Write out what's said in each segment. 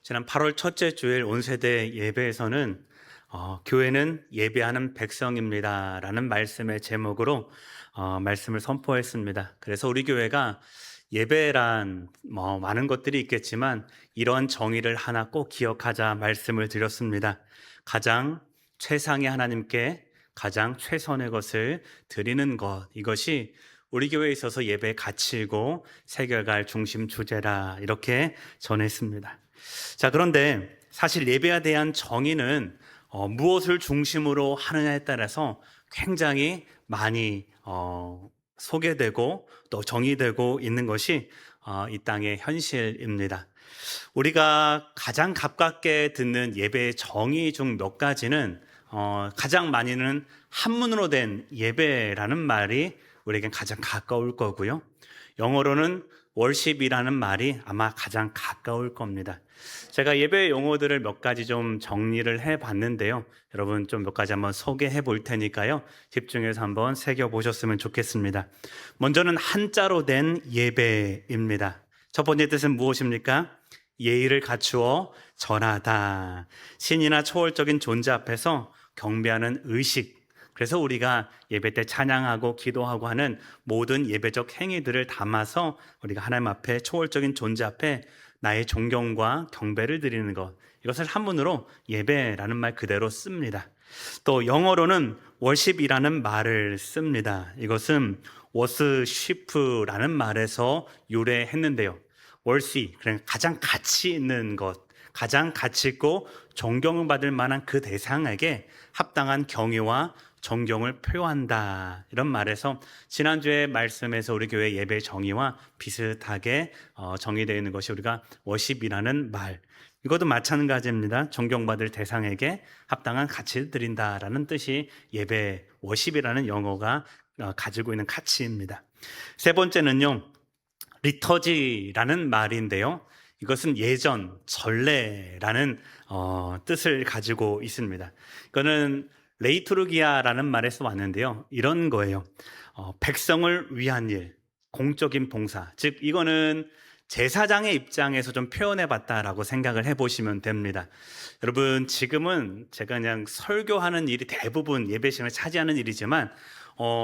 지난 8월 첫째 주일 온세대 예배에서는 교회는 예배하는 백성입니다라는 말씀의 제목으로 말씀을 선포했습니다. 그래서 우리 교회가 예배란 많은 것들이 있겠지만 이러한 정의를 하나 꼭 기억하자 말씀을 드렸습니다. 가장 최상의 하나님께 가장 최선의 것을 드리는 것, 이것이 우리 교회에 있어서 예배의 가치이고 새겨갈 중심 주제라, 이렇게 전했습니다. 자, 그런데 사실 예배에 대한 정의는 무엇을 중심으로 하느냐에 따라서 굉장히 많이 소개되고 또 정의되고 있는 것이 이 땅의 현실입니다. 우리가 가장 가깝게 듣는 예배의 정의 중 몇 가지는 가장 많이는 한문으로 된 예배라는 말이 우리에겐 가장 가까울 거고요. 영어로는 worship이라는 말이 아마 가장 가까울 겁니다. 제가 예배 용어들을 몇 가지 좀 정리를 해 봤는데요. 여러분 좀 몇 가지 한번 소개해 볼 테니까요. 집중해서 한번 새겨 보셨으면 좋겠습니다. 먼저는 한자로 된 예배입니다. 첫 번째 뜻은 무엇입니까? 예의를 갖추어 전하다. 신이나 초월적인 존재 앞에서 경배하는 의식. 그래서 우리가 예배 때 찬양하고 기도하고 하는 모든 예배적 행위들을 담아서 우리가 하나님 앞에 초월적인 존재 앞에 나의 존경과 경배를 드리는 것, 이것을 한문으로 예배라는 말 그대로 씁니다. 또 영어로는 worship이라는 말을 씁니다. 이것은 worship라는 말에서 유래했는데요. worship, 그러니까 가장 가치 있는 것, 가장 가치 있고 존경받을 만한 그 대상에게 합당한 경외와 존경을 표한다, 이런 말에서 지난주에 말씀에서 우리 교회 예배 정의와 비슷하게 정의되어 있는 것이 우리가 워십이라는 말, 이것도 마찬가지입니다. 존경받을 대상에게 합당한 가치를 드린다라는 뜻이 예배 워십이라는 영어가 가지고 있는 가치입니다. 세 번째는요, 리터지라는 말인데요, 이것은 예전, 전례라는 뜻을 가지고 있습니다. 이거는 레이투르기아라는 말에서 왔는데요, 이런 거예요. 백성을 위한 일, 공적인 봉사. 즉 이거는 제사장의 입장에서 좀 표현해 봤다라고 생각을 해보시면 됩니다. 여러분, 지금은 제가 그냥 설교하는 일이 대부분 예배 시간을 차지하는 일이지만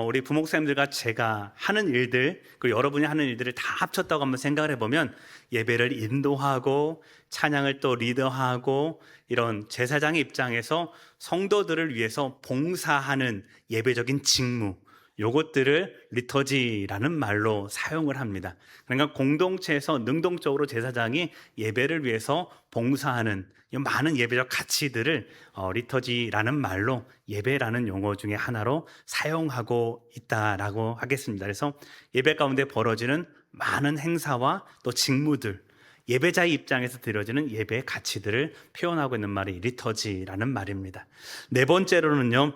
우리 부목사님들과 제가 하는 일들, 그리고 여러분이 하는 일들을 다 합쳤다고 한번 생각을 해보면 예배를 인도하고 찬양을 또 리더하고 이런 제사장의 입장에서 성도들을 위해서 봉사하는 예배적인 직무, 요것들을 리터지라는 말로 사용을 합니다. 그러니까 공동체에서 능동적으로 제사장이 예배를 위해서 봉사하는 이 많은 예배적 가치들을 리터지라는 말로 예배라는 용어 중에 하나로 사용하고 있다라고 하겠습니다. 그래서 예배 가운데 벌어지는 많은 행사와 또 직무들, 예배자의 입장에서 드려지는 예배의 가치들을 표현하고 있는 말이 리터지라는 말입니다. 네 번째로는요,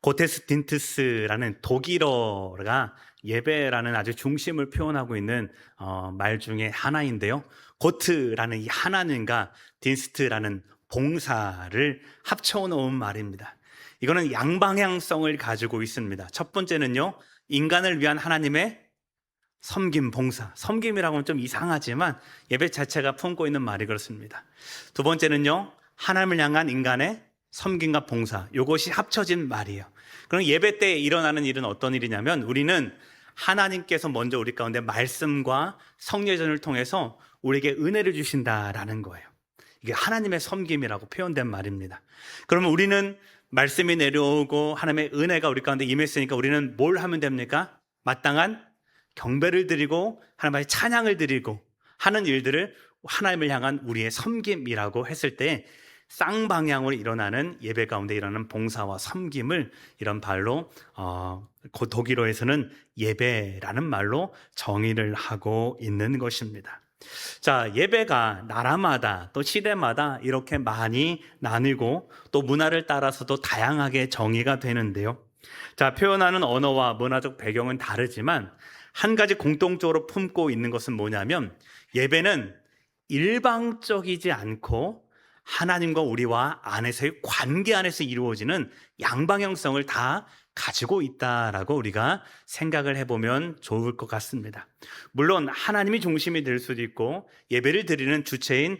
고테스틴트스라는 독일어가 예배라는 아주 중심을 표현하고 있는 말 중에 하나인데요, 고트라는 이 하나님과 딘스트라는 봉사를 합쳐놓은 말입니다. 이거는 양방향성을 가지고 있습니다. 첫 번째는요, 인간을 위한 하나님의 섬김, 봉사. 섬김이라고 하면 좀 이상하지만 예배 자체가 품고 있는 말이 그렇습니다. 두 번째는요, 하나님을 향한 인간의 섬김과 봉사, 이것이 합쳐진 말이에요. 그럼 예배 때 일어나는 일은 어떤 일이냐면, 우리는 하나님께서 먼저 우리 가운데 말씀과 성례전을 통해서 우리에게 은혜를 주신다라는 거예요. 이게 하나님의 섬김이라고 표현된 말입니다. 그러면 우리는 말씀이 내려오고 하나님의 은혜가 우리 가운데 임했으니까 우리는 뭘 하면 됩니까? 마땅한 경배를 드리고 하나님의 찬양을 드리고 하는 일들을 하나님을 향한 우리의 섬김이라고 했을 때, 쌍방향으로 일어나는 예배 가운데 일어나는 봉사와 섬김을 이런 말로 독일어에서는 예배라는 말로 정의를 하고 있는 것입니다. 자, 예배가 나라마다 또 시대마다 이렇게 많이 나뉘고 또 문화를 따라서도 다양하게 정의가 되는데요. 자, 표현하는 언어와 문화적 배경은 다르지만 한 가지 공통적으로 품고 있는 것은 뭐냐면, 예배는 일방적이지 않고 하나님과 우리와 안에서의 관계 안에서 이루어지는 양방향성을 다 가지고 있다라고 우리가 생각을 해보면 좋을 것 같습니다. 물론 하나님이 중심이 될 수도 있고 예배를 드리는 주체인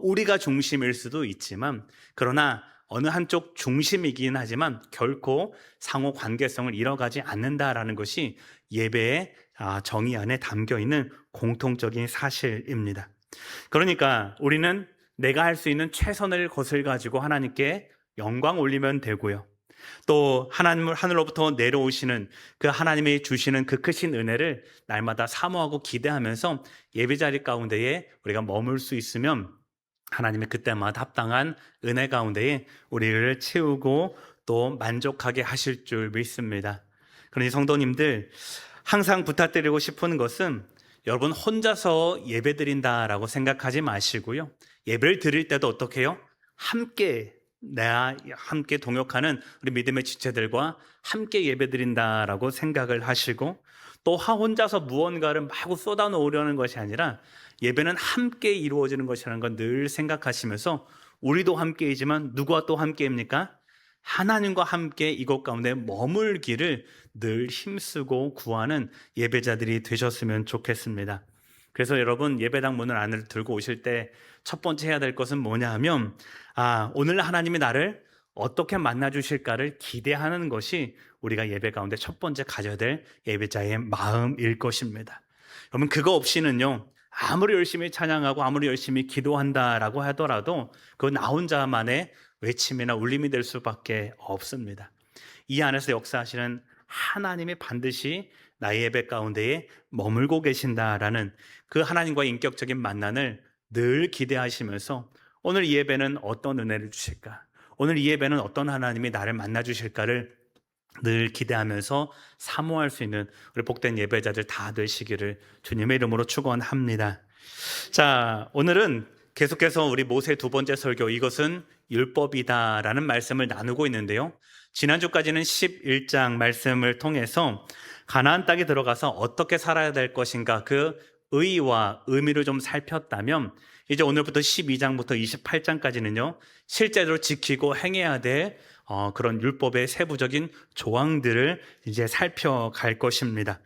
우리가 중심일 수도 있지만, 그러나 어느 한쪽 중심이긴 하지만 결코 상호 관계성을 잃어가지 않는다라는 것이 예배의 정의 안에 담겨 있는 공통적인 사실입니다. 그러니까 우리는 내가 할 수 있는 최선의 것을 가지고 하나님께 영광 올리면 되고요. 또 하늘로부터 내려오시는 그 하나님이 주시는 그 크신 은혜를 날마다 사모하고 기대하면서 예배자리 가운데에 우리가 머물 수 있으면 하나님이 그때마다 합당한 은혜 가운데에 우리를 채우고 또 만족하게 하실 줄 믿습니다. 그러니 성도님들, 항상 부탁드리고 싶은 것은 여러분 혼자서 예배 드린다라고 생각하지 마시고요. 예배를 드릴 때도 어떻게 해요? 내가 함께 동역하는 우리 믿음의 지체들과 함께 예배 드린다라고 생각을 하시고, 또 혼자서 무언가를 마구 쏟아놓으려는 것이 아니라 예배는 함께 이루어지는 것이라는 건 늘 생각하시면서, 우리도 함께이지만 누구와 또 함께입니까? 하나님과 함께 이곳 가운데 머물기를 늘 힘쓰고 구하는 예배자들이 되셨으면 좋겠습니다. 그래서 여러분, 예배당 문을 안으로 들고 오실 때 첫 번째 해야 될 것은 뭐냐 하면, 오늘 하나님이 나를 어떻게 만나 주실까를 기대하는 것이 우리가 예배 가운데 첫 번째 가져야 될 예배자의 마음일 것입니다. 여러분, 그거 없이는요, 아무리 열심히 찬양하고 아무리 열심히 기도한다라고 하더라도 그 나 혼자만의 외침이나 울림이 될 수밖에 없습니다. 이 안에서 역사하시는 하나님이 반드시 나의 예배 가운데에 머물고 계신다라는 그 하나님과의 인격적인 만남을 늘 기대하시면서, 오늘 이 예배는 어떤 은혜를 주실까, 오늘 이 예배는 어떤 하나님이 나를 만나 주실까를 늘 기대하면서 사모할 수 있는 우리 복된 예배자들 다 되시기를 주님의 이름으로 축원합니다. 자, 오늘은 계속해서 우리 모세 두 번째 설교, 이것은 율법이다라는 말씀을 나누고 있는데요. 지난주까지는 11장 말씀을 통해서 가나안 땅에 들어가서 어떻게 살아야 될 것인가, 그 의의와 의미를 좀 살폈다면, 이제 오늘부터 12장부터 28장까지는요 실제로 지키고 행해야 될 그런 율법의 세부적인 조항들을 이제 살펴갈 것입니다.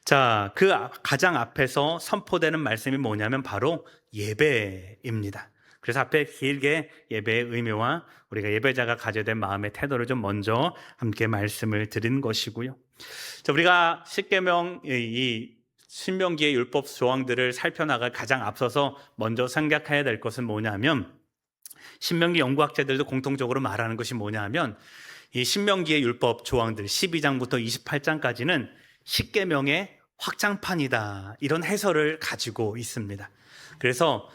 자, 그 가장 앞에서 선포되는 말씀이 뭐냐면 바로 예배입니다. 그래서 앞에 길게 예배의 의미와 우리가 예배자가 가져야 될 마음의 태도를 좀 먼저 함께 말씀을 드린 것이고요. 자, 우리가 십계명, 이 신명기의 율법 조항들을 살펴나갈 가장 앞서서 먼저 생각해야 될 것은 뭐냐면, 신명기 연구학자들도 공통적으로 말하는 것이 뭐냐면, 이 신명기의 율법 조항들 12장부터 28장까지는 십계명의 확장판이다, 이런 해설을 가지고 있습니다. 그래서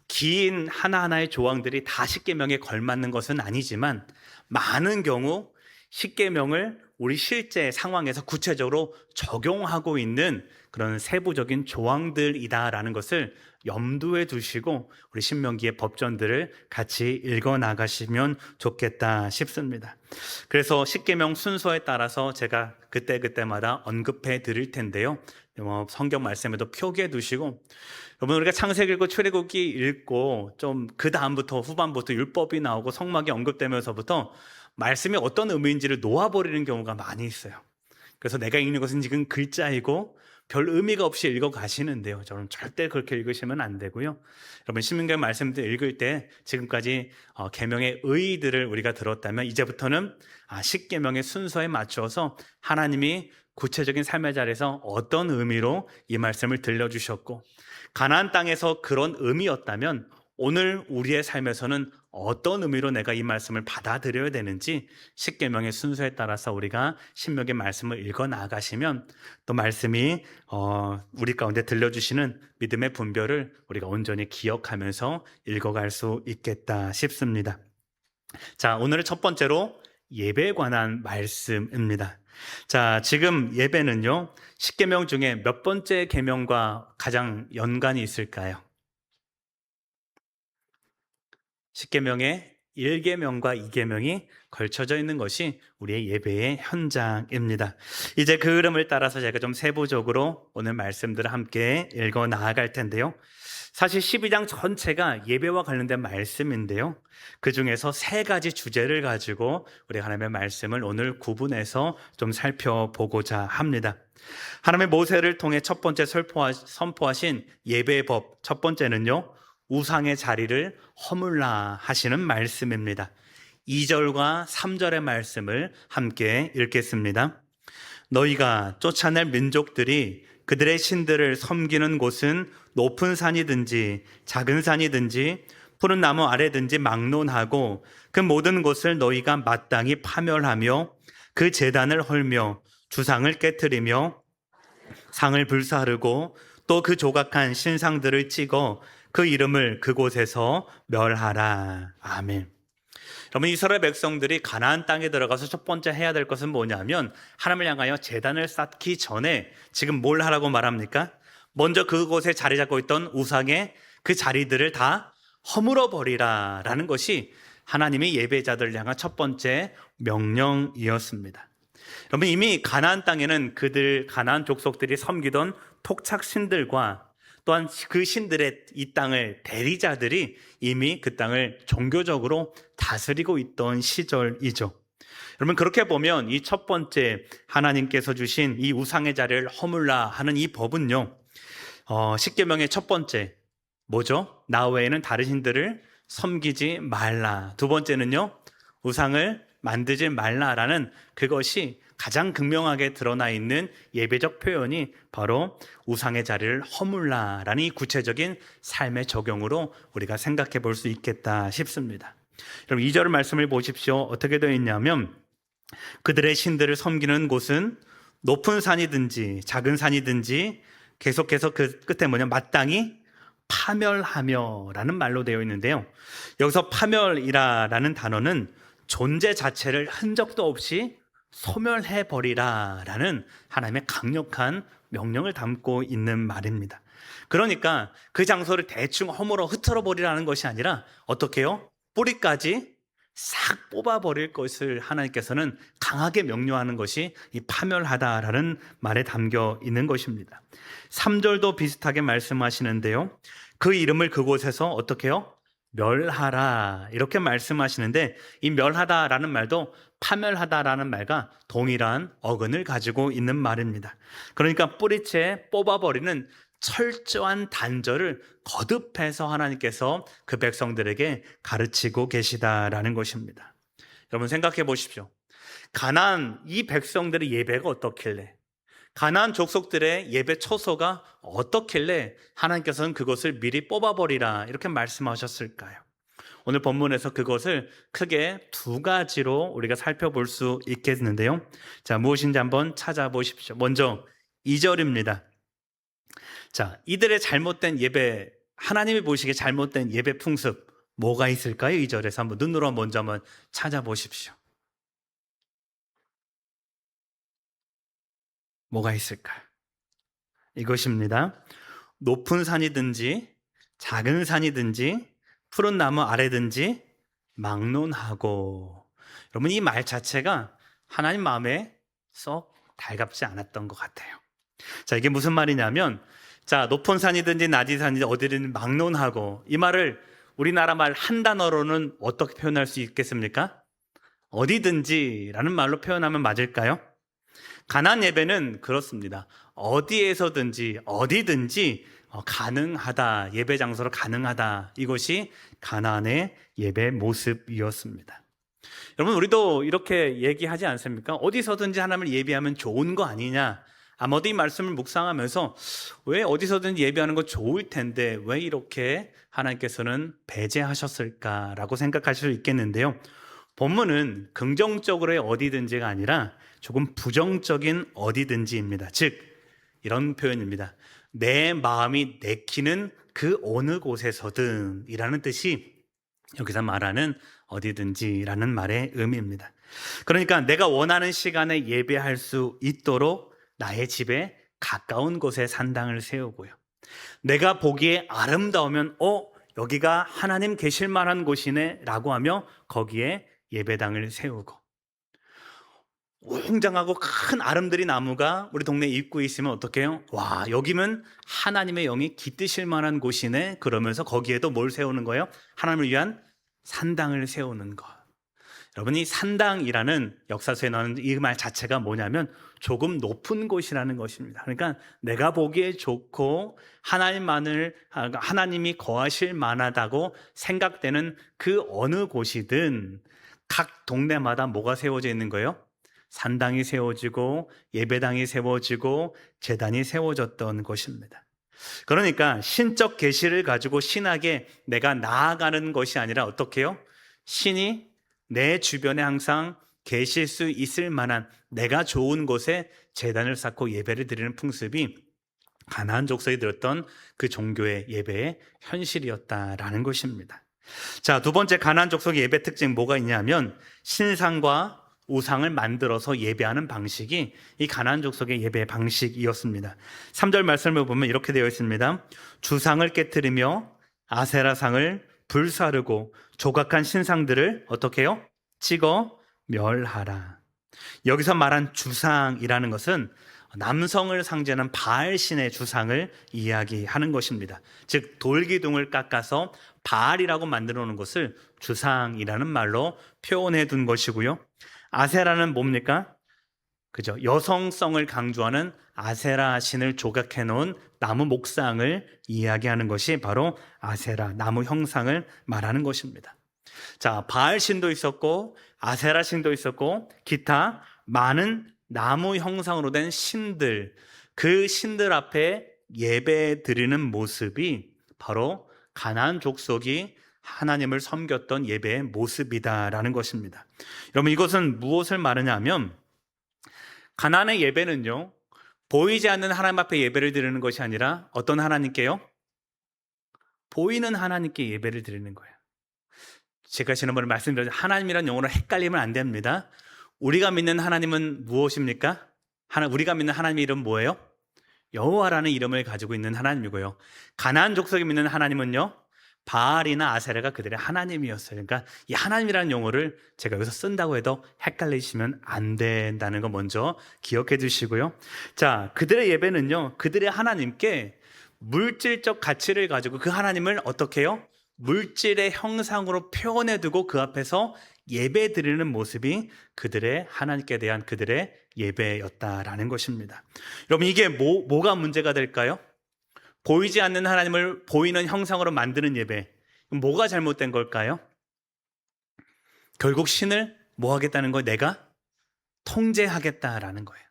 긴 하나하나의 조항들이 다 십계명에 걸맞는 것은 아니지만, 많은 경우 십계명을 우리 실제 상황에서 구체적으로 적용하고 있는 그런 세부적인 조항들이다라는 것을 염두에 두시고 우리 신명기의 법전들을 같이 읽어 나가시면 좋겠다 싶습니다. 그래서 십계명 순서에 따라서 제가 그때마다 언급해 드릴 텐데요. 성경 말씀에도 표기해 두시고, 여러분, 우리가 창세기 읽고 출애굽기 읽고 좀 그 다음부터 후반부터 율법이 나오고 성막이 언급되면서부터 말씀이 어떤 의미인지를 놓아버리는 경우가 많이 있어요. 그래서 내가 읽는 것은 지금 글자이고 별 의미가 없이 읽어 가시는데요. 저는 절대 그렇게 읽으시면 안 되고요. 여러분, 신명기 말씀들 읽을 때 지금까지 계명의 의의들을 우리가 들었다면, 이제부터는 십계명의 순서에 맞춰서 하나님이 구체적인 삶의 자리에서 어떤 의미로 이 말씀을 들려주셨고, 가나안 땅에서 그런 의미였다면 오늘 우리의 삶에서는 어떤 의미로 내가 이 말씀을 받아들여야 되는지 십계명의 순서에 따라서 우리가 신명기 말씀을 읽어 나가시면, 또 말씀이 우리 가운데 들려주시는 믿음의 분별을 우리가 온전히 기억하면서 읽어갈 수 있겠다 싶습니다. 자, 오늘은 첫 번째로 예배에 관한 말씀입니다. 자, 지금 예배는요 십계명 중에 몇 번째 계명과 가장 연관이 있을까요? 십계명의 1계명과 2계명이 걸쳐져 있는 것이 우리의 예배의 현장입니다. 이제 그 흐름을 따라서 제가 좀 세부적으로 오늘 말씀들을 함께 읽어 나아갈 텐데요. 사실 12장 전체가 예배와 관련된 말씀인데요. 그 중에서 세 가지 주제를 가지고 우리 하나님의 말씀을 오늘 구분해서 좀 살펴보고자 합니다. 하나님의 모세를 통해 첫 번째 선포하신 예배의 법, 첫 번째는요, 우상의 자리를 허물라 하시는 말씀입니다. 2절과 3절의 말씀을 함께 읽겠습니다. 너희가 쫓아낼 민족들이 그들의 신들을 섬기는 곳은 높은 산이든지 작은 산이든지 푸른 나무 아래든지 막론하고 그 모든 곳을 너희가 마땅히 파멸하며 그 제단을 헐며 주상을 깨트리며 상을 불사르고 또 그 조각한 신상들을 찍어 그 이름을 그곳에서 멸하라. 아멘. 여러분, 이스라엘 백성들이 가나안 땅에 들어가서 첫 번째 해야 될 것은 뭐냐면 하나님을 향하여 제단을 쌓기 전에 지금 뭘 하라고 말합니까? 먼저 그곳에 자리 잡고 있던 우상의 그 자리들을 다 허물어 버리라 라는 것이 하나님의 예배자들을 향한 첫 번째 명령이었습니다. 여러분, 이미 가나안 땅에는 가나안 족속들이 섬기던 토착신들과 또한 그 신들의 이 땅을 대리자들이 이미 그 땅을 종교적으로 다스리고 있던 시절이죠. 여러분, 그렇게 보면 이 첫 번째 하나님께서 주신 이 우상의 자리를 허물라 하는 이 법은요, 십계명의 첫 번째 뭐죠? 나 외에는 다른 신들을 섬기지 말라. 두 번째는요, 우상을 만들지 말라라는 그것이 가장 극명하게 드러나 있는 예배적 표현이 바로 우상의 자리를 허물라라는 이 구체적인 삶의 적용으로 우리가 생각해 볼 수 있겠다 싶습니다. 여러분, 2절 말씀을 보십시오. 어떻게 되어 있냐면 그들의 신들을 섬기는 곳은 높은 산이든지 작은 산이든지 계속해서 그 끝에 마땅히 파멸하며 라는 말로 되어 있는데요. 여기서 파멸이라는 단어는 존재 자체를 흔적도 없이 소멸해버리라 라는 하나님의 강력한 명령을 담고 있는 말입니다. 그러니까 그 장소를 대충 허물어 흩어버리라는 것이 아니라 어떻게 해요? 뿌리까지 싹 뽑아버릴 것을 하나님께서는 강하게 명령하는 것이 이 파멸하다라는 말에 담겨 있는 것입니다. 3절도 비슷하게 말씀하시는데요. 그 이름을 그곳에서 어떻게 해요? 멸하라 이렇게 말씀하시는데, 이 멸하다라는 말도 파멸하다라는 말과 동일한 어근을 가지고 있는 말입니다. 그러니까 뿌리채 뽑아버리는 철저한 단절을 거듭해서 하나님께서 그 백성들에게 가르치고 계시다라는 것입니다. 여러분, 생각해 보십시오. 가나안 이 백성들의 예배가 어떻길래, 가나안 족속들의 예배 처소가 어떻길래 하나님께서는 그것을 미리 뽑아버리라 이렇게 말씀하셨을까요? 오늘 본문에서 그것을 크게 두 가지로 우리가 살펴볼 수 있겠는데요. 자, 무엇인지 한번 찾아보십시오. 먼저 2절입니다. 자, 이들의 잘못된 예배, 하나님이 보시기에 잘못된 예배 풍습 뭐가 있을까요? 2절에서 한번 눈으로 먼저 한번 찾아보십시오. 뭐가 있을까요? 이것입니다. 높은 산이든지 작은 산이든지 푸른 나무 아래든지 막론하고. 여러분, 이 말 자체가 하나님 마음에 썩 달갑지 않았던 것 같아요. 자, 이게 무슨 말이냐면, 자, 높은 산이든지 낮은 산이든지 어디든 막론하고, 이 말을 우리나라 말 한 단어로는 어떻게 표현할 수 있겠습니까? 어디든지라는 말로 표현하면 맞을까요? 가나안 예배는 그렇습니다. 어디에서든지 어디든지 가능하다, 예배 장소로 가능하다, 이것이 가나안의 예배 모습이었습니다. 여러분, 우리도 이렇게 얘기하지 않습니까? 어디서든지 하나님을 예배하면 좋은 거 아니냐? 아마도 이 말씀을 묵상하면서 왜 어디서든지 예배하는 거 좋을 텐데 왜 이렇게 하나님께서는 배제하셨을까라고 생각하실 수 있겠는데요. 본문은 긍정적으로의 어디든지가 아니라 조금 부정적인 어디든지입니다. 즉, 이런 표현입니다. 내 마음이 내키는 그 어느 곳에서든 이라는 뜻이 여기서 말하는 어디든지라는 말의 의미입니다. 그러니까 내가 원하는 시간에 예배할 수 있도록 나의 집에 가까운 곳에 산당을 세우고요. 내가 보기에 아름다우면 여기가 하나님 계실 만한 곳이네 라고 하며 거기에 예배당을 세우고, 웅장하고 큰 아름드리 나무가 우리 동네 입구에 있으면 어떻게 해요? 와, 여기면 하나님의 영이 깃드실 만한 곳이네. 그러면서 거기에도 뭘 세우는 거예요? 하나님을 위한 산당을 세우는 것. 여러분, 이 산당이라는 역사서에 나오는 이 말 자체가 뭐냐면 조금 높은 곳이라는 것입니다. 그러니까 내가 보기에 좋고 하나님이 거하실 만하다고 생각되는 그 어느 곳이든 각 동네마다 뭐가 세워져 있는 거예요? 산당이 세워지고 예배당이 세워지고 제단이 세워졌던 것입니다. 그러니까 신적 계시를 가지고 신학에 내가 나아가는 것이 아니라 어떻게 해요? 신이 내 주변에 항상 계실 수 있을 만한 내가 좋은 곳에 제단을 쌓고 예배를 드리는 풍습이 가나안 족속이 들었던 그 종교의 예배의 현실이었다라는 것입니다. 자, 두 번째 가나안 족속의 예배 특징 뭐가 있냐면 신상과 우상을 만들어서 예배하는 방식이 이 가나안 족속의 예배 방식이었습니다. 3절 말씀을 보면 이렇게 되어 있습니다. 주상을 깨뜨리며 아세라상을 불사르고 조각한 신상들을 어떻게 해요? 찍어 멸하라. 여기서 말한 주상이라는 것은 남성을 상징하는 바알 신의 주상을 이야기하는 것입니다. 즉 돌기둥을 깎아서 바알이라고 만들어 놓은 것을 주상이라는 말로 표현해 둔 것이고요. 아세라는 뭡니까? 그죠? 여성성을 강조하는 아세라 신을 조각해 놓은 나무 목상을 이야기하는 것이 바로 아세라, 나무 형상을 말하는 것입니다. 자, 바알 신도 있었고 아세라 신도 있었고 기타 많은 나무 형상으로 된 신들, 그 신들 앞에 예배 드리는 모습이 바로 가나안 족속이 하나님을 섬겼던 예배의 모습이다라는 것입니다. 여러분, 이것은 무엇을 말하냐면 가나안의 예배는요, 보이지 않는 하나님 앞에 예배를 드리는 것이 아니라 어떤 하나님께요? 보이는 하나님께 예배를 드리는 거예요. 제가 지난번에 말씀드렸죠. 하나님이란 용어로 헷갈리면 안 됩니다. 우리가 믿는 하나님은 무엇입니까? 우리가 믿는 하나님의 이름 뭐예요? 여호와라는 이름을 가지고 있는 하나님이고요. 가나안 족속이 믿는 하나님은요, 바알이나 아세라가 그들의 하나님이었어요. 그러니까 이 하나님이라는 용어를 제가 여기서 쓴다고 해도 헷갈리시면 안 된다는 거 먼저 기억해 두시고요. 자, 그들의 예배는요, 그들의 하나님께 물질적 가치를 가지고 그 하나님을 어떻게 해요? 물질의 형상으로 표현해 두고 그 앞에서 예배 드리는 모습이 그들의 하나님께 대한 그들의 예배였다라는 것입니다. 여러분, 이게 뭐가 문제가 될까요? 보이지 않는 하나님을 보이는 형상으로 만드는 예배, 뭐가 잘못된 걸까요? 결국 신을 뭐 하겠다는 거예요? 내가 통제하겠다라는 거예요.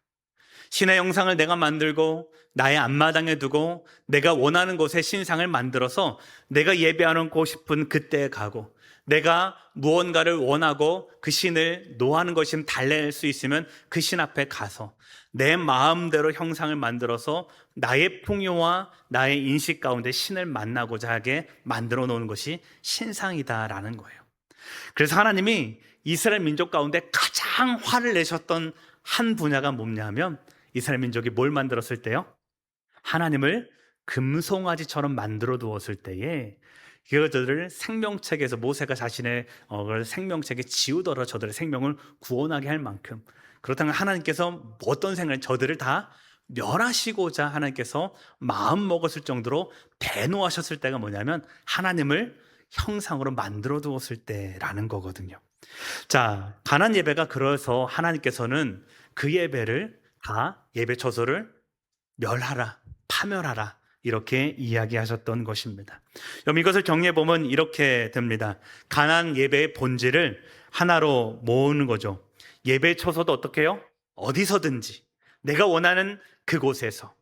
신의 형상을 내가 만들고 나의 앞마당에 두고 내가 원하는 곳에 신상을 만들어서 내가 예배하고 싶은 그때에 가고, 내가 무언가를 원하고 그 신을 노하는 것이면 달랠 수 있으면 그 신 앞에 가서 내 마음대로 형상을 만들어서 나의 풍요와 나의 인식 가운데 신을 만나고자 하게 만들어 놓은 것이 신상이다라는 거예요. 그래서 하나님이 이스라엘 민족 가운데 가장 화를 내셨던 한 분야가 뭐냐면, 이스라엘 민족이 뭘 만들었을 때요? 하나님을 금송아지처럼 만들어 두었을 때에 그들을 생명책에서 모세가 자신의 생명책에 지우더라 저들의 생명을 구원하게 할 만큼, 그렇다면 하나님께서 어떤 생각을 저들을 다 멸하시고자 하나님께서 마음 먹었을 정도로 대노하셨을 때가 뭐냐면 하나님을 형상으로 만들어 두었을 때라는 거거든요. 자, 가나안 예배가 그래서 하나님께서는 그 예배를 다 예배 처소를 멸하라, 파멸하라 이렇게 이야기하셨던 것입니다. 그럼 이것을 정리해 보면 이렇게 됩니다. 가나안 예배의 본질을 하나로 모으는 거죠. 예배 처소도 어떻게 해요? 어디서든지 내가 원하는 그곳에서,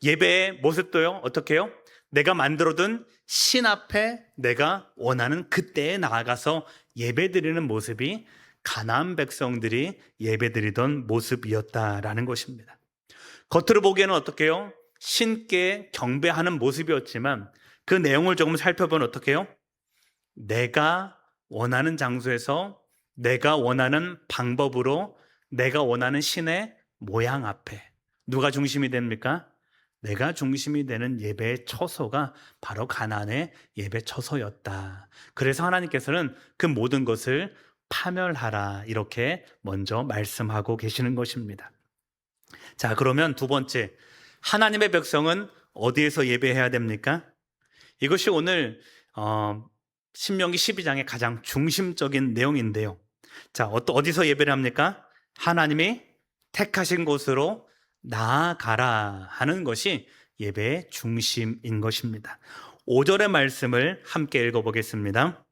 예배의 모습도요 어떻게 해요? 내가 만들어둔 신 앞에 내가 원하는 그때에 나아가서 예배드리는 모습이 가나안 백성들이 예배드리던 모습이었다라는 것입니다. 겉으로 보기에는 어떻게 해요? 신께 경배하는 모습이었지만 그 내용을 조금 살펴보면 어떻게 해요? 내가 원하는 장소에서 내가 원하는 방법으로 내가 원하는 신의 모양 앞에 누가 중심이 됩니까? 내가 중심이 되는 예배의 처소가 바로 가나안의 예배 처소였다. 그래서 하나님께서는 그 모든 것을 파멸하라 이렇게 먼저 말씀하고 계시는 것입니다. 자, 그러면 두 번째, 하나님의 백성은 어디에서 예배해야 됩니까? 이것이 오늘 신명기 12장의 가장 중심적인 내용인데요. 자, 어디서 예배를 합니까? 하나님이 택하신 곳으로 나아가라 하는 것이 예배의 중심인 것입니다. 5절의 말씀을 함께 읽어보겠습니다.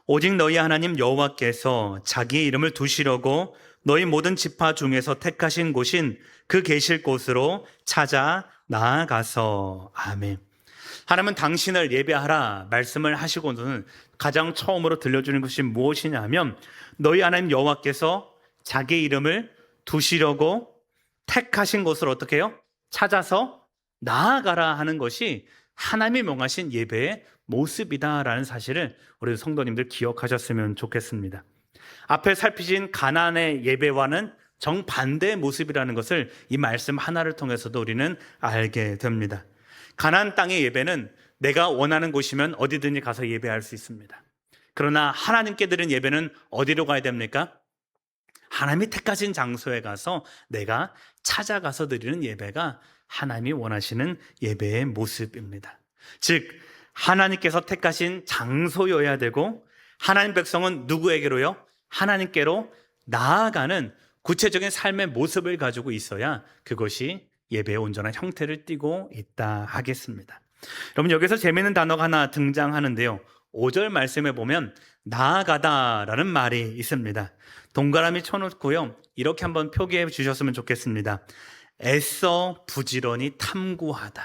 오직 너희 하나님 여호와께서 자기의 이름을 두시려고 너희 모든 지파 중에서 택하신 곳인 그 계실 곳으로 찾아 나아가서. 아멘. 하나님은 당신을 예배하라 말씀을 하시고는 가장 처음으로 들려주는 것이 무엇이냐면 너희 하나님 여호와께서 자기의 이름을 두시려고 택하신 곳을 어떻게 해요? 찾아서 나아가라 하는 것이 하나님이 명하신 예배의 모습이다라는 사실을 우리 성도님들 기억하셨으면 좋겠습니다. 앞에 살피신 가나안의 예배와는 정반대의 모습이라는 것을 이 말씀 하나를 통해서도 우리는 알게 됩니다. 가나안 땅의 예배는 내가 원하는 곳이면 어디든지 가서 예배할 수 있습니다. 그러나 하나님께 드린 예배는 어디로 가야 됩니까? 하나님이 택하신 장소에 가서 내가 찾아가서 드리는 예배가 하나님이 원하시는 예배의 모습입니다. 즉 하나님께서 택하신 장소여야 되고 하나님 백성은 누구에게로요? 하나님께로 나아가는 구체적인 삶의 모습을 가지고 있어야 그것이 예배의 온전한 형태를 띠고 있다 하겠습니다. 여러분 여기서 재미있는 단어가 하나 등장하는데요. 5절 말씀에 보면 나아가다라는 말이 있습니다. 동그라미 쳐놓고요. 이렇게 한번 표기해 주셨으면 좋겠습니다. 애써 부지런히 탐구하다.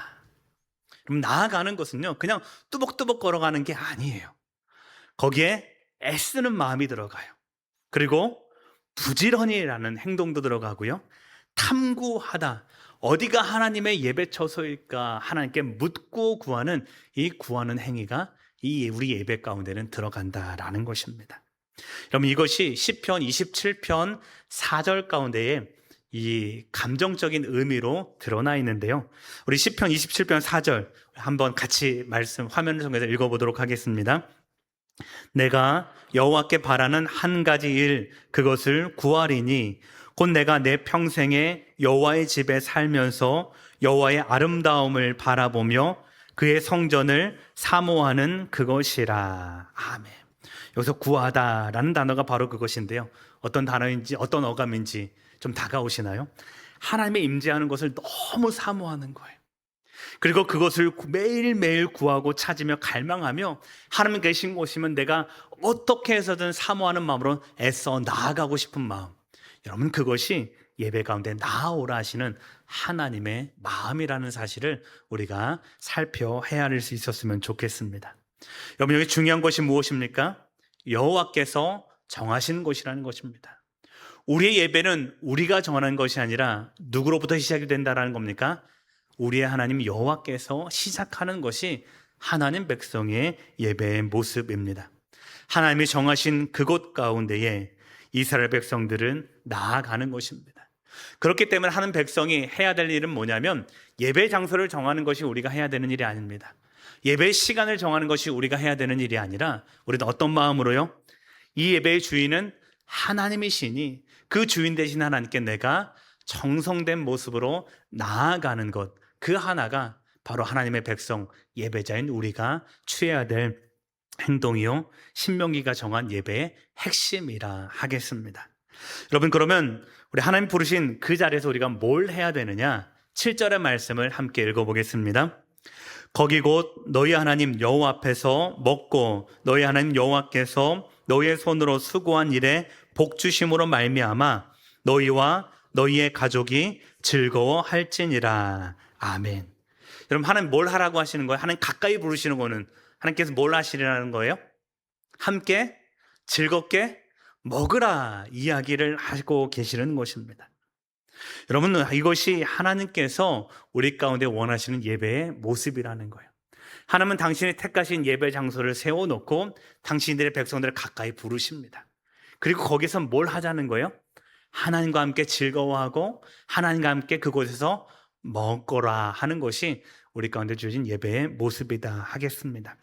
그럼 나아가는 것은요. 그냥 뚜벅뚜벅 걸어가는 게 아니에요. 거기에 애쓰는 마음이 들어가요. 그리고 부지런히라는 행동도 들어가고요. 탐구하다. 어디가 하나님의 예배 처소일까 하나님께 묻고 구하는 이 구하는 행위가 이 우리 예배 가운데는 들어간다라는 것입니다. 여러분 이것이 시편 27편 4절 가운데에 이 감정적인 의미로 드러나 있는데요. 우리 시편 27편 4절 한번 같이 말씀 화면을 통해서 읽어보도록 하겠습니다. 내가 여호와께 바라는 한 가지 일 그것을 구하리니 곧 내가 내 평생에 여호와의 집에 살면서 여호와의 아름다움을 바라보며 그의 성전을 사모하는 그것이라. 아멘. 여기서 구하다라는 단어가 바로 그것인데요. 어떤 단어인지 어떤 어감인지 좀 다가오시나요? 하나님의 임재하는 것을 너무 사모하는 거예요. 그리고 그것을 매일매일 구하고 찾으며 갈망하며 하나님 계신 곳이면 내가 어떻게 해서든 사모하는 마음으로 애써 나아가고 싶은 마음. 여러분 그것이 예배 가운데 나아오라 하시는 하나님의 마음이라는 사실을 우리가 살펴 헤아릴 수 있었으면 좋겠습니다. 여러분 여기 중요한 것이 무엇입니까? 여호와께서 정하신 것이라는 것입니다. 우리의 예배는 우리가 정하는 것이 아니라 누구로부터 시작이 된다는 겁니까? 우리의 하나님 여호와께서 시작하는 것이 하나님 백성의 예배의 모습입니다. 하나님이 정하신 그곳 가운데에 이스라엘 백성들은 나아가는 것입니다. 그렇기 때문에 하는 백성이 해야 될 일은 뭐냐면 예배 장소를 정하는 것이 우리가 해야 되는 일이 아닙니다. 예배 시간을 정하는 것이 우리가 해야 되는 일이 아니라 우리는 어떤 마음으로요? 이 예배의 주인은 하나님이시니 그 주인 되신 하나님께 내가 정성된 모습으로 나아가는 것, 그 하나가 바로 하나님의 백성 예배자인 우리가 취해야 될 행동이요 신명기가 정한 예배의 핵심이라 하겠습니다. 여러분 그러면 우리 하나님 부르신 그 자리에서 우리가 뭘 해야 되느냐? 7절의 말씀을 함께 읽어보겠습니다. 거기 곧 너희 하나님 여호와 앞에서 먹고 너희 하나님 여호와께서 너희의 손으로 수고한 일에 복 주심으로 말미암아 너희와 너희의 가족이 즐거워할지니라. 아멘. 여러분 하나님 뭘 하라고 하시는 거예요? 하나님 가까이 부르시는 거는 하나님께서 뭘 하시려는 거예요? 함께 즐겁게 먹으라 이야기를 하고 계시는 것입니다. 여러분 이것이 하나님께서 우리 가운데 원하시는 예배의 모습이라는 거예요. 하나님은 당신이 택하신 예배 장소를 세워놓고 당신들의 백성들을 가까이 부르십니다. 그리고 거기서 뭘 하자는 거예요? 하나님과 함께 즐거워하고 하나님과 함께 그곳에서 먹거라 하는 것이 우리 가운데 주어진 예배의 모습이다 하겠습니다.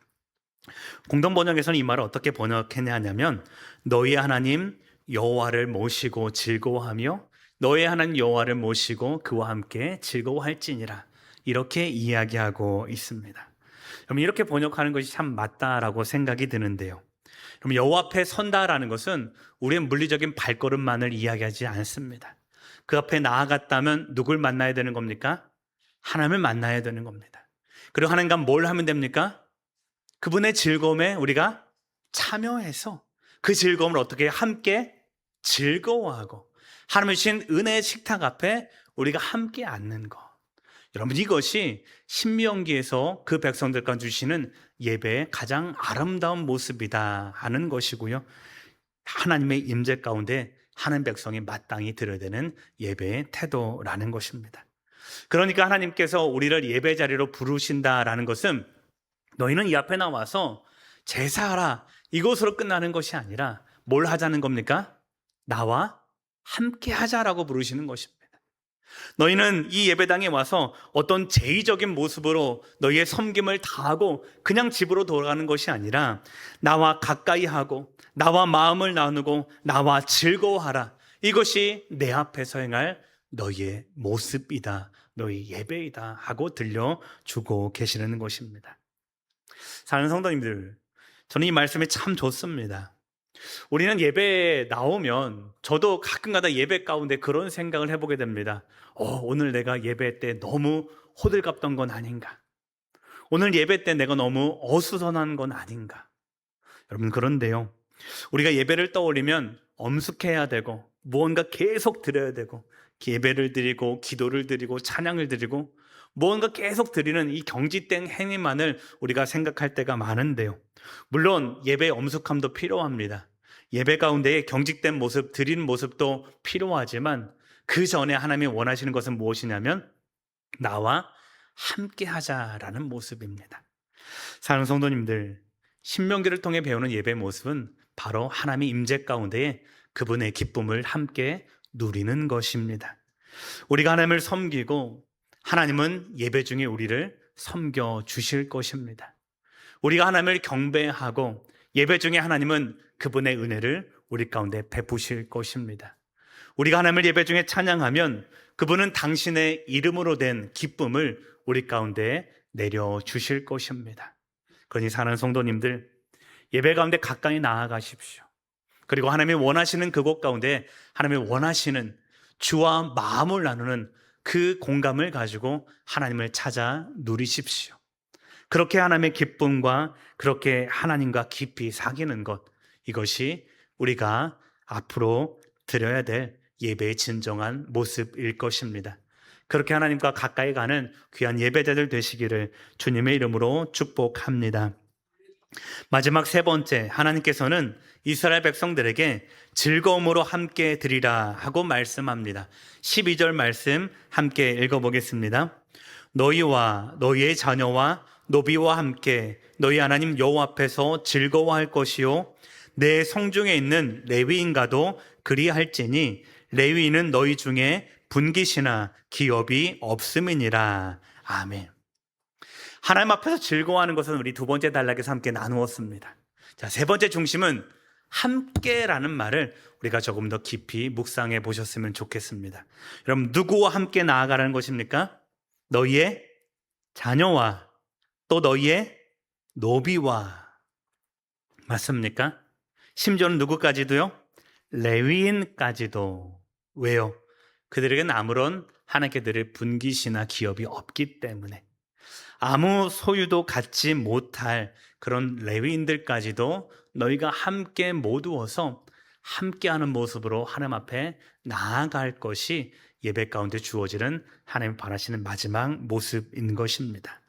공동 번역에서는 이 말을 어떻게 번역했냐면 너희 하나님 여호와를 모시고 즐거워하며 너희 하나님 여호와를 모시고 그와 함께 즐거워할지니라, 이렇게 이야기하고 있습니다. 그럼 이렇게 번역하는 것이 참 맞다라고 생각이 드는데요. 그럼 여호와 앞에 선다라는 것은 우리의 물리적인 발걸음만을 이야기하지 않습니다. 그 앞에 나아갔다면 누굴 만나야 되는 겁니까? 하나님을 만나야 되는 겁니다. 그리고 하나님과 뭘 하면 됩니까? 그분의 즐거움에 우리가 참여해서 그 즐거움을 어떻게 함께 즐거워하고 하나님의 주신 은혜의 식탁 앞에 우리가 함께 앉는 것. 여러분, 이것이 신명기에서 그 백성들과 주시는 예배의 가장 아름다운 모습이다 하는 것이고요. 하나님의 임재 가운데 하나님 백성이 마땅히 드려야 되는 예배의 태도라는 것입니다. 그러니까 하나님께서 우리를 예배 자리로 부르신다라는 것은 너희는 이 앞에 나와서 제사하라, 이것으로 끝나는 것이 아니라 뭘 하자는 겁니까? 나와 함께 하자라고 부르시는 것입니다. 너희는 이 예배당에 와서 어떤 제의적인 모습으로 너희의 섬김을 다하고 그냥 집으로 돌아가는 것이 아니라 나와 가까이 하고 나와 마음을 나누고 나와 즐거워하라, 이것이 내 앞에서 행할 너희의 모습이다, 너희 예배이다 하고 들려주고 계시는 것입니다. 사랑하는 성도님들, 저는 이 말씀이 참 좋습니다. 우리는 예배에 나오면 저도 가끔가다 예배 가운데 그런 생각을 해보게 됩니다. 오늘 내가 예배 때 너무 호들갑던 건 아닌가? 오늘 예배 때 내가 너무 어수선한 건 아닌가? 여러분, 그런데요, 우리가 예배를 떠올리면 엄숙해야 되고 무언가 계속 드려야 되고 예배를 드리고 기도를 드리고 찬양을 드리고 무언가 계속 드리는 이 경지된 행위만을 우리가 생각할 때가 많은데요, 물론 예배의 엄숙함도 필요합니다. 예배 가운데 경직된 모습, 드리는 모습도 필요하지만 그 전에 하나님이 원하시는 것은 무엇이냐면 나와 함께 하자라는 모습입니다. 사랑하는 성도님들, 신명기를 통해 배우는 예배의 모습은 바로 하나님의 임재 가운데 그분의 기쁨을 함께 누리는 것입니다. 우리가 하나님을 섬기고 하나님은 예배 중에 우리를 섬겨 주실 것입니다. 우리가 하나님을 경배하고 예배 중에 하나님은 그분의 은혜를 우리 가운데 베푸실 것입니다. 우리가 하나님을 예배 중에 찬양하면 그분은 당신의 이름으로 된 기쁨을 우리 가운데 내려주실 것입니다. 그러니 사랑하는 성도님들, 예배 가운데 가까이 나아가십시오. 그리고 하나님이 원하시는 그곳 가운데 하나님이 원하시는 주와 마음을 나누는 그 공감을 가지고 하나님을 찾아 누리십시오. 그렇게 하나님의 기쁨과 그렇게 하나님과 깊이 사귀는 것, 이것이 우리가 앞으로 드려야 될 예배의 진정한 모습일 것입니다. 그렇게 하나님과 가까이 가는 귀한 예배자들 되시기를 주님의 이름으로 축복합니다. 마지막 세 번째, 하나님께서는 이스라엘 백성들에게 즐거움으로 함께 드리라 하고 말씀합니다. 12절 말씀 함께 읽어보겠습니다. 너희와 너희의 자녀와 노비와 함께 너희 하나님 여호와 앞에서 즐거워할 것이요 내 성중에 있는 레위인과도 그리할지니 레위인은 너희 중에 분깃이나 기업이 없음이니라. 아멘. 하나님 앞에서 즐거워하는 것은 우리 두 번째 단락에서 함께 나누었습니다. 자, 세 번째 중심은 함께라는 말을 우리가 조금 더 깊이 묵상해 보셨으면 좋겠습니다. 여러분, 누구와 함께 나아가라는 것입니까? 너희의 자녀와 또 너희의 노비와. 맞습니까? 심지어는 누구까지도요? 레위인까지도. 왜요? 그들에게는 아무런 하나님께 드릴 분깃이나 기업이 없기 때문에, 아무 소유도 갖지 못할 그런 레위인들까지도 너희가 함께 모두어서 함께하는 모습으로 하나님 앞에 나아갈 것이 예배 가운데 주어지는 하나님 바라시는 마지막 모습인 것입니다.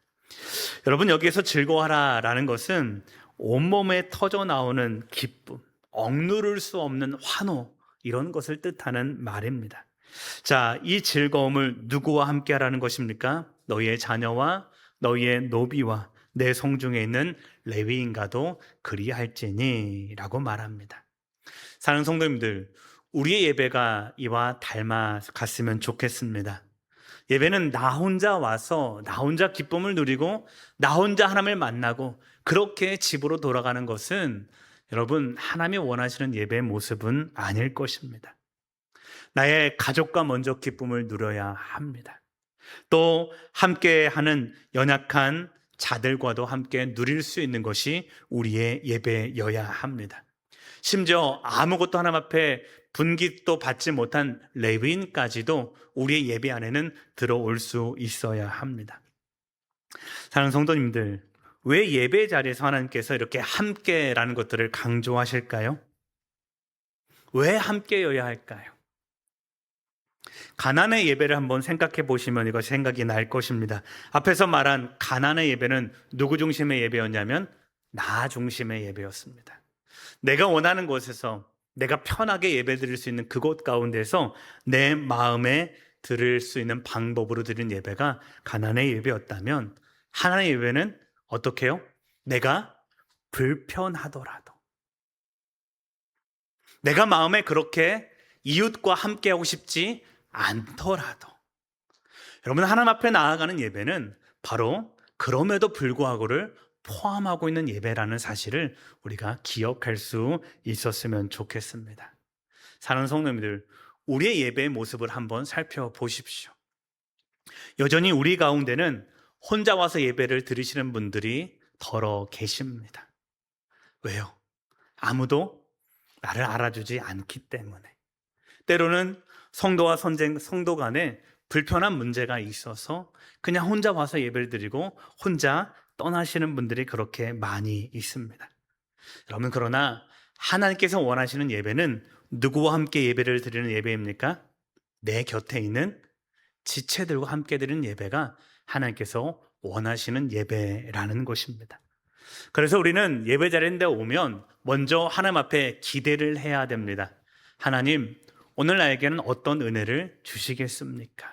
여러분, 여기에서 즐거워하라라는 것은 온몸에 터져 나오는 기쁨, 억누를 수 없는 환호, 이런 것을 뜻하는 말입니다. 자, 이 즐거움을 누구와 함께 하라는 것입니까? 너희의 자녀와 너희의 노비와 내 성중에 있는 레위인과도 그리할지니 라고 말합니다. 사랑하는 성도님들, 우리의 예배가 이와 닮아갔으면 좋겠습니다. 예배는 나 혼자 와서 나 혼자 기쁨을 누리고 나 혼자 하나님을 만나고 그렇게 집으로 돌아가는 것은 여러분 하나님이 원하시는 예배의 모습은 아닐 것입니다. 나의 가족과 먼저 기쁨을 누려야 합니다. 또 함께하는 연약한 자들과도 함께 누릴 수 있는 것이 우리의 예배여야 합니다. 심지어 아무것도 하나님 앞에 분깃도 받지 못한 레위인까지도 우리의 예배 안에는 들어올 수 있어야 합니다. 사랑하는 성도님들, 왜 예배 자리에서 하나님께서 이렇게 함께라는 것들을 강조하실까요? 왜 함께여야 할까요? 가난의 예배를 한번 생각해 보시면 이거 생각이 날 것입니다. 앞에서 말한 가난의 예배는 누구 중심의 예배였냐면 나 중심의 예배였습니다. 내가 원하는 곳에서 내가 편하게 예배 드릴 수 있는 그곳 가운데서 내 마음에 드릴 수 있는 방법으로 드린 예배가 가난의 예배였다면 하나님의 예배는 어떻게 해요? 내가 불편하더라도 내가 마음에 그렇게 이웃과 함께하고 싶지 않더라도 여러분 하나님 앞에 나아가는 예배는 바로 그럼에도 불구하고를 포함하고 있는 예배라는 사실을 우리가 기억할 수 있었으면 좋겠습니다. 사랑하는 성도님들, 우리의 예배의 모습을 한번 살펴보십시오. 여전히 우리 가운데는 혼자 와서 예배를 드리시는 분들이 더러 계십니다. 왜요? 아무도 나를 알아주지 않기 때문에. 때로는 성도와 성도 간에 불편한 문제가 있어서 그냥 혼자 와서 예배를 드리고 혼자 떠나시는 분들이 그렇게 많이 있습니다. 여러분, 그러나 하나님께서 원하시는 예배는 누구와 함께 예배를 드리는 예배입니까? 내 곁에 있는 지체들과 함께 드리는 예배가 하나님께서 원하시는 예배라는 것입니다. 그래서 우리는 예배 자리에 오면 먼저 하나님 앞에 기대를 해야 됩니다. 하나님, 오늘 나에게는 어떤 은혜를 주시겠습니까?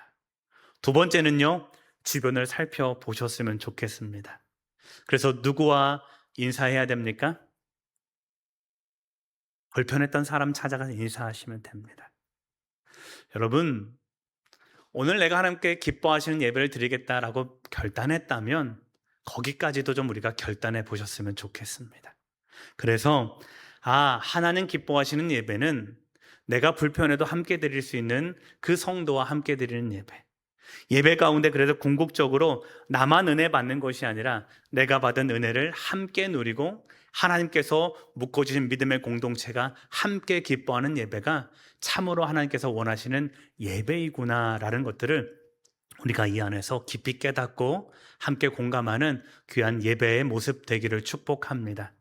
두 번째는요, 주변을 살펴보셨으면 좋겠습니다. 그래서 누구와 인사해야 됩니까? 불편했던 사람 찾아가서 인사하시면 됩니다. 여러분, 오늘 내가 하나님께 기뻐하시는 예배를 드리겠다라고 결단했다면 거기까지도 좀 우리가 결단해 보셨으면 좋겠습니다. 그래서 하나님 기뻐하시는 예배는 내가 불편해도 함께 드릴 수 있는 그 성도와 함께 드리는 예배. 예배 가운데 그래서 궁극적으로 나만 은혜 받는 것이 아니라 내가 받은 은혜를 함께 누리고 하나님께서 묶어주신 믿음의 공동체가 함께 기뻐하는 예배가 참으로 하나님께서 원하시는 예배이구나라는 것들을 우리가 이 안에서 깊이 깨닫고 함께 공감하는 귀한 예배의 모습 되기를 축복합니다.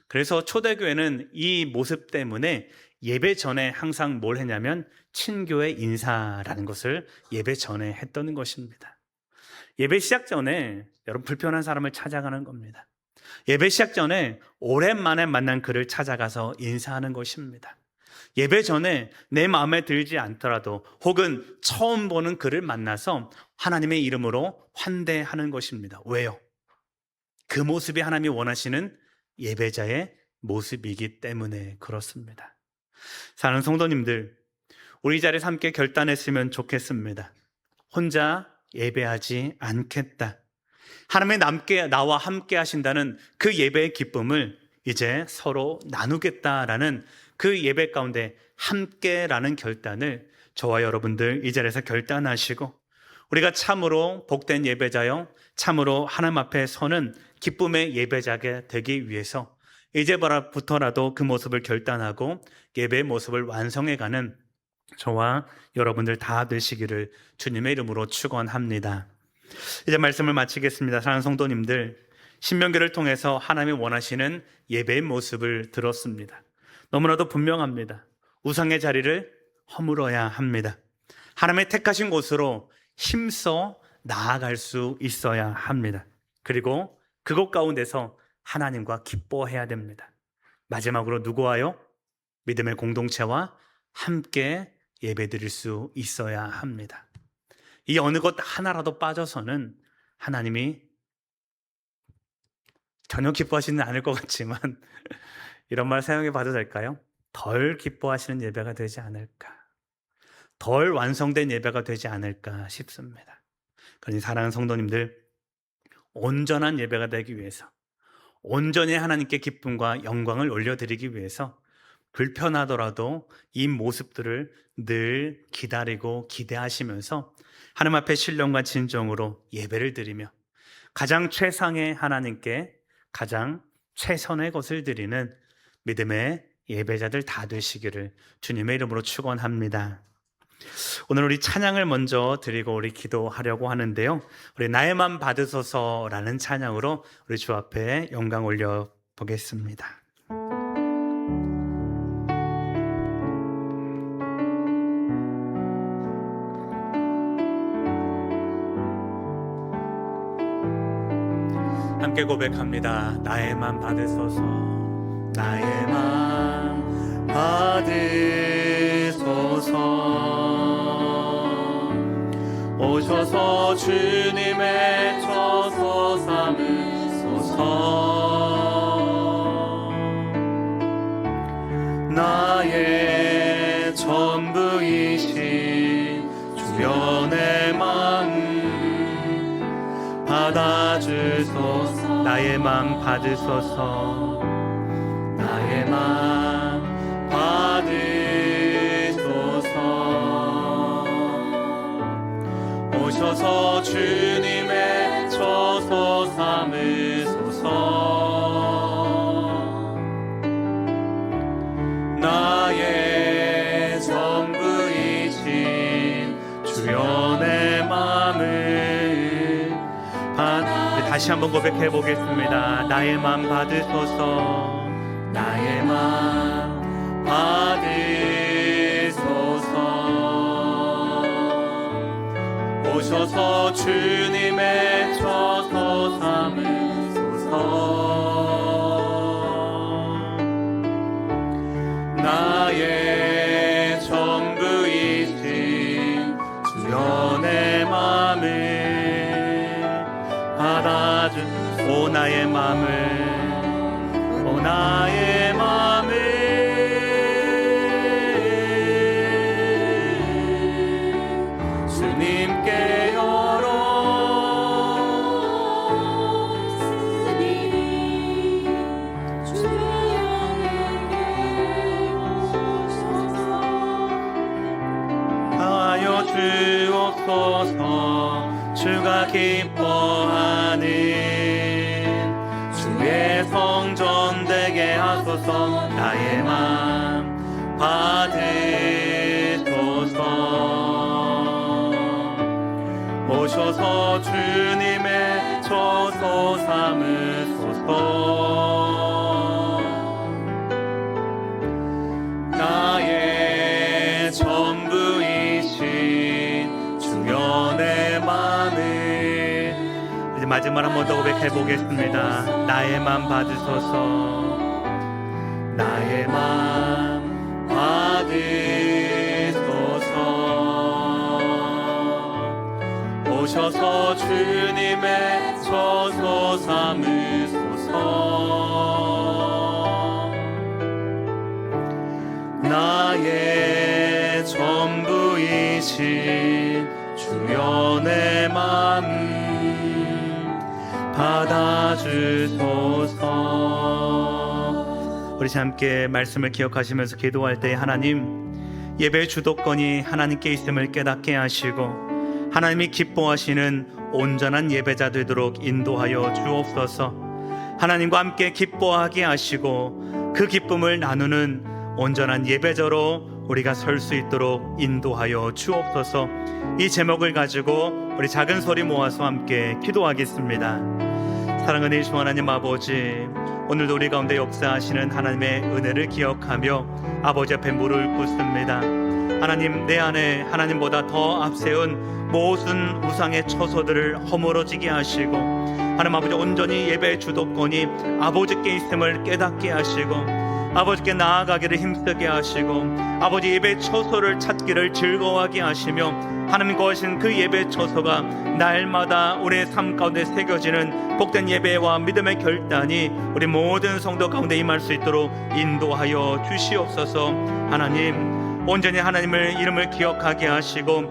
그래서 초대교회는 이 모습 때문에 예배 전에 항상 뭘 했냐면 친교의 인사라는 것을 예배 전에 했던 것입니다. 예배 시작 전에 여러분 불편한 사람을 찾아가는 겁니다. 예배 시작 전에 오랜만에 만난 그를 찾아가서 인사하는 것입니다. 예배 전에 내 마음에 들지 않더라도 혹은 처음 보는 그를 만나서 하나님의 이름으로 환대하는 것입니다. 왜요? 그 모습이 하나님이 원하시는 예배자의 모습이기 때문에 그렇습니다. 사랑하는 성도님들, 우리 자리에서 함께 결단했으면 좋겠습니다. 혼자 예배하지 않겠다. 하나님의 나와 함께 하신다는 그 예배의 기쁨을 이제 서로 나누겠다라는 그 예배 가운데 함께라는 결단을 저와 여러분들 이 자리에서 결단하시고 우리가 참으로 복된 예배자요, 참으로 하나님 앞에 서는 기쁨의 예배자가 되기 위해서 이제부터라도 그 모습을 결단하고 예배의 모습을 완성해가는 저와 여러분들 다 되시기를 주님의 이름으로 축원합니다. 이제 말씀을 마치겠습니다. 사랑하는 성도님들, 신명기를 통해서 하나님이 원하시는 예배의 모습을 들었습니다. 너무나도 분명합니다. 우상의 자리를 허물어야 합니다. 하나님의 택하신 곳으로 힘써 나아갈 수 있어야 합니다. 그리고 그곳 가운데서 하나님과 기뻐해야 됩니다. 마지막으로 누구와요? 믿음의 공동체와 함께 예배드릴 수 있어야 합니다. 이 어느 것 하나라도 빠져서는 하나님이 전혀 기뻐하시는 않을 것 같지만 이런 말 사용해 봐도 될까요? 덜 기뻐하시는 예배가 되지 않을까. 덜 완성된 예배가 되지 않을까 싶습니다. 그러니 사랑하는 성도님들, 온전한 예배가 되기 위해서, 온전히 하나님께 기쁨과 영광을 올려드리기 위해서 불편하더라도 이 모습들을 늘 기다리고 기대하시면서 하나님 앞에 신령과 진정으로 예배를 드리며 가장 최상의 하나님께 가장 최선의 것을 드리는 믿음의 예배자들 다 되시기를 주님의 이름으로 축원합니다. 오늘 우리 찬양을 먼저 드리고 우리 기도하려고 하는데요. 우리 나의 맘 받으소서라는 찬양으로 우리 주 앞에 영광 올려 보겠습니다. 함께 고백합니다. 나의 맘 받으소서, 나의 맘 받으소서. 오셔서 주님의 처소 삼으소서. 나의 전부이신 주여 내 마음 받아주소서. 나의 맘 받으소서, 나의 맘 받으소서. 오셔서 주님의 처소 삼으소서. 나의 전부이신 주여 내 맘을 다시 한번 고백해 보겠습니다. 나의 맘 받으소서, 나의 맘 받으소서. 오셔서 주님의 처소 삼으소서. 나의 전부이신 주여 내 맘을 오 나의 맘을, 오 나의 맘을 주님께 열었으니 주여 내게 오셔서 하여 주옵소서. 주가 기뻐하는 주의 성전 되게 하소서. 나의 맘 받으소서. 오셔서 주님의 처소 삼으소서. 나의 전부이신 주여 내 맘을 이제 마지막 한 번 더 고백해 보겠습니다. 나의 맘 받으소서, 나의 맘 받으소서. 오셔서 주님의 처소 삼으소서. 나의 전부이신 주여 내 맘 받아주소서. 우리 함께 말씀을 기억하시면서 기도할 때 하나님, 예배의 주도권이 하나님께 있음을 깨닫게 하시고 하나님이 기뻐하시는 온전한 예배자 되도록 인도하여 주옵소서. 하나님과 함께 기뻐하게 하시고 그 기쁨을 나누는 온전한 예배자로 우리가 설 수 있도록 인도하여 주옵소서. 이 제목을 가지고 우리 작은 소리 모아서 함께 기도하겠습니다. 사랑하는 예수 하나님 아버지, 오늘도 우리 가운데 역사하시는 하나님의 은혜를 기억하며 아버지 앞에 무릎을 꿇습니다. 하나님, 내 안에 하나님보다 더 앞세운 모든 우상의 처소들을 허물어지게 하시고 하나님 아버지 온전히 예배의 주도권이 아버지께 있음을 깨닫게 하시고 아버지께 나아가기를 힘쓰게 하시고 아버지 예배의 처소를 찾기를 즐거워하게 하시며 하나님 거하신 그 예배의 처소가 날마다 우리의 삶 가운데 새겨지는 복된 예배와 믿음의 결단이 우리 모든 성도 가운데 임할 수 있도록 인도하여 주시옵소서. 하나님, 온전히 하나님의 이름을 기억하게 하시고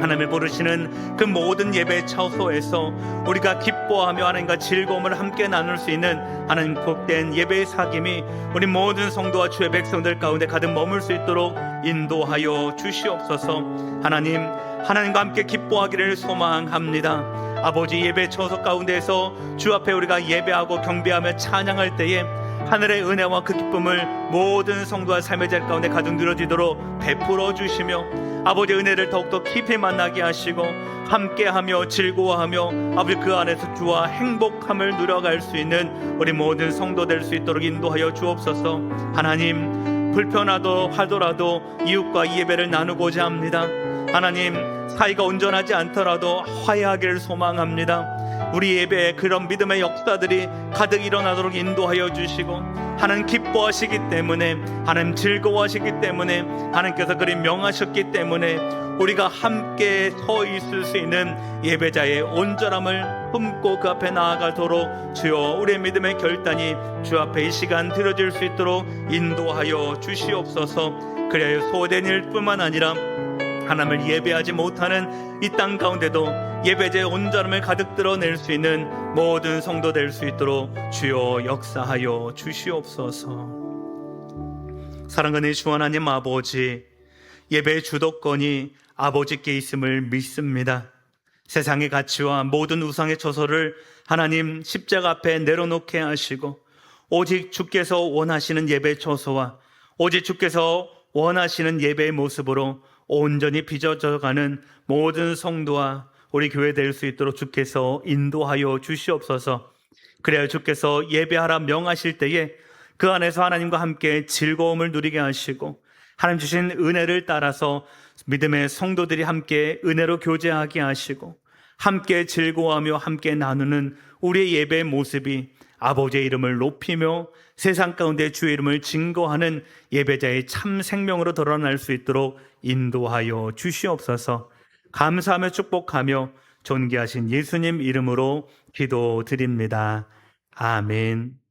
하나님을 부르시는 그 모든 예배 처소에서 우리가 기뻐하며 하나님과 즐거움을 함께 나눌 수 있는 하나님 복된 예배의 사귐이 우리 모든 성도와 주의 백성들 가운데 가득 머물 수 있도록 인도하여 주시옵소서. 하나님과 함께 기뻐하기를 소망합니다. 아버지, 예배 처소 가운데에서 주 앞에 우리가 예배하고 경배하며 찬양할 때에 하늘의 은혜와 그 기쁨을 모든 성도와 삶의 자리 가운데 가득 누려지도록 베풀어 주시며 아버지 은혜를 더욱더 깊이 만나게 하시고 함께하며 즐거워하며 아버지 그 안에서 주와 행복함을 누려갈 수 있는 우리 모든 성도 될 수 있도록 인도하여 주옵소서. 하나님, 불편하더라도 이웃과 이 예배를 나누고자 합니다. 하나님, 사이가 온전하지 않더라도 화해하기를 소망합니다. 우리 예배에 그런 믿음의 역사들이 가득 일어나도록 인도하여 주시고 하나님 기뻐하시기 때문에, 하나님 즐거워하시기 때문에, 하나님께서 그리 명하셨기 때문에 우리가 함께 서 있을 수 있는 예배자의 온전함을 품고 그 앞에 나아가도록 주여 우리의 믿음의 결단이 주 앞에 이 시간 드려질 수 있도록 인도하여 주시옵소서. 그래야 소홀된 일뿐만 아니라 하나님을 예배하지 못하는 이 땅 가운데도 예배자의 온전함을 가득 드러낼 수 있는 모든 성도 될 수 있도록 주여 역사하여 주시옵소서. 사랑하는 주 하나님 아버지, 예배의 주도권이 아버지께 있음을 믿습니다. 세상의 가치와 모든 우상의 처소를 하나님 십자가 앞에 내려놓게 하시고 오직 주께서 원하시는 예배 처소와 오직 주께서 원하시는 예배의 모습으로 온전히 빚어져가는 모든 성도와 우리 교회 될 수 있도록 주께서 인도하여 주시옵소서. 그래야 주께서 예배하라 명하실 때에 그 안에서 하나님과 함께 즐거움을 누리게 하시고 하나님 주신 은혜를 따라서 믿음의 성도들이 함께 은혜로 교제하게 하시고 함께 즐거워하며 함께 나누는 우리의 예배의 모습이 아버지의 이름을 높이며 세상 가운데 주의 이름을 증거하는 예배자의 참 생명으로 드러날 수 있도록 인도하여 주시옵소서. 감사하며 축복하며 존귀하신 예수님 이름으로 기도드립니다. 아멘.